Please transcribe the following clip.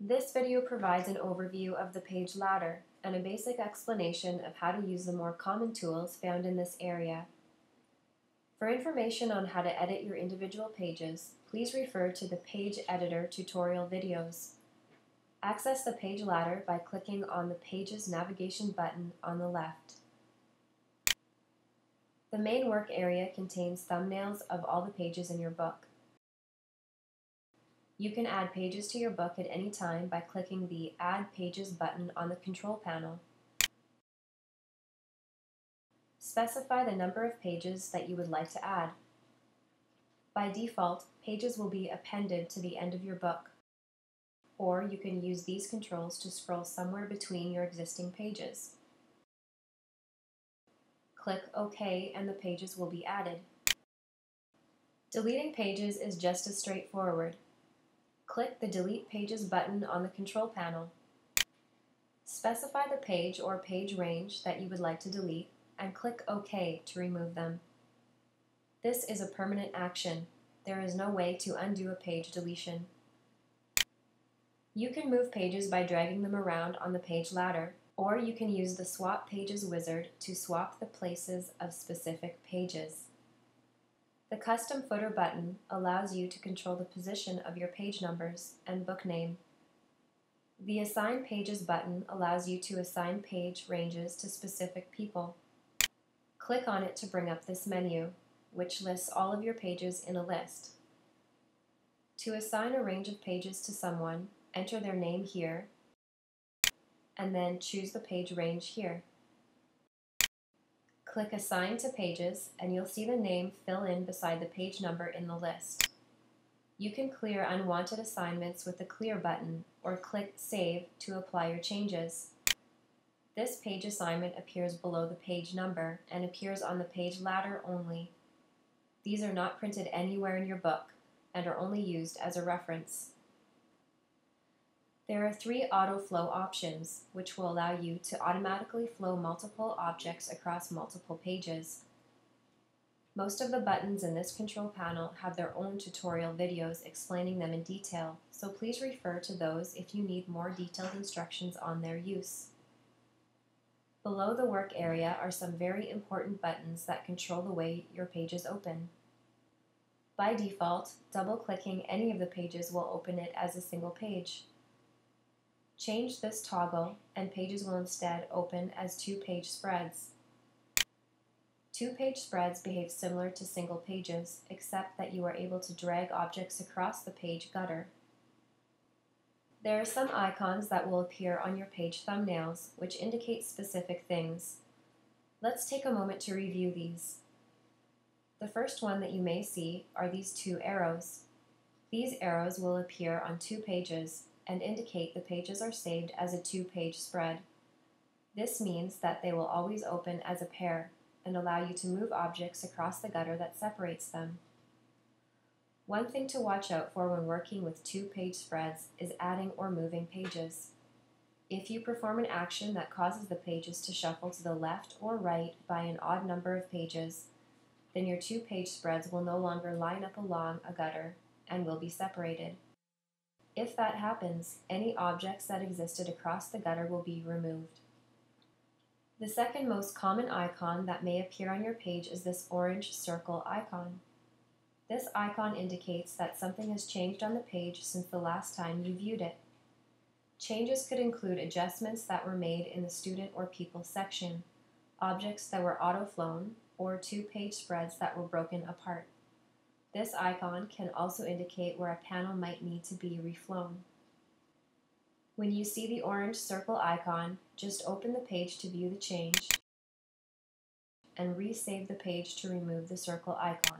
This video provides an overview of the page ladder and a basic explanation of how to use the more common tools found in this area. For information on how to edit your individual pages, please refer to the Page Editor tutorial videos. Access the page ladder by clicking on the Pages navigation button on the left. The main work area contains thumbnails of all the pages in your book. You can add pages to your book at any time by clicking the Add Pages button on the control panel. Specify the number of pages that you would like to add. By default, pages will be appended to the end of your book, or you can use these controls to scroll somewhere between your existing pages. Click OK and the pages will be added. Deleting pages is just as straightforward. Click the Delete Pages button on the control panel. Specify the page or page range that you would like to delete and click OK to remove them. This is a permanent action. There is no way to undo a page deletion. You can move pages by dragging them around on the page ladder, or you can use the Swap Pages wizard to swap the places of specific pages. The Custom Footer button allows you to control the position of your page numbers and book name. The Assign Pages button allows you to assign page ranges to specific people. Click on it to bring up this menu, which lists all of your pages in a list. To assign a range of pages to someone, enter their name here, and then choose the page range here. Click Assign to Pages, and you'll see the name fill in beside the page number in the list. You can clear unwanted assignments with the Clear button, or click Save to apply your changes. This page assignment appears below the page number and appears on the page ladder only. These are not printed anywhere in your book and are only used as a reference. There are 3 auto flow options, which will allow you to automatically flow multiple objects across multiple pages. Most of the buttons in this control panel have their own tutorial videos explaining them in detail, so please refer to those if you need more detailed instructions on their use. Below the work area are some very important buttons that control the way your pages open. By default, double-clicking any of the pages will open it as a single page. Change this toggle, and pages will instead open as 2-page spreads. 2-page spreads behave similar to single pages, except that you are able to drag objects across the page gutter. There are some icons that will appear on your page thumbnails, which indicate specific things. Let's take a moment to review these. The first one that you may see are these 2 arrows. These arrows will appear on 2 pages and indicate the pages are saved as a 2-page spread. This means that they will always open as a pair and allow you to move objects across the gutter that separates them. One thing to watch out for when working with 2-page spreads is adding or moving pages. If you perform an action that causes the pages to shuffle to the left or right by an odd number of pages, then your 2-page spreads will no longer line up along a gutter and will be separated. If that happens, any objects that existed across the gutter will be removed. The second most common icon that may appear on your page is this orange circle icon. This icon indicates that something has changed on the page since the last time you viewed it. Changes could include adjustments that were made in the Student or People section, objects that were auto-flown, or 2-page spreads that were broken apart. This icon can also indicate where a panel might need to be reflown. When you see the orange circle icon, just open the page to view the change and resave the page to remove the circle icon.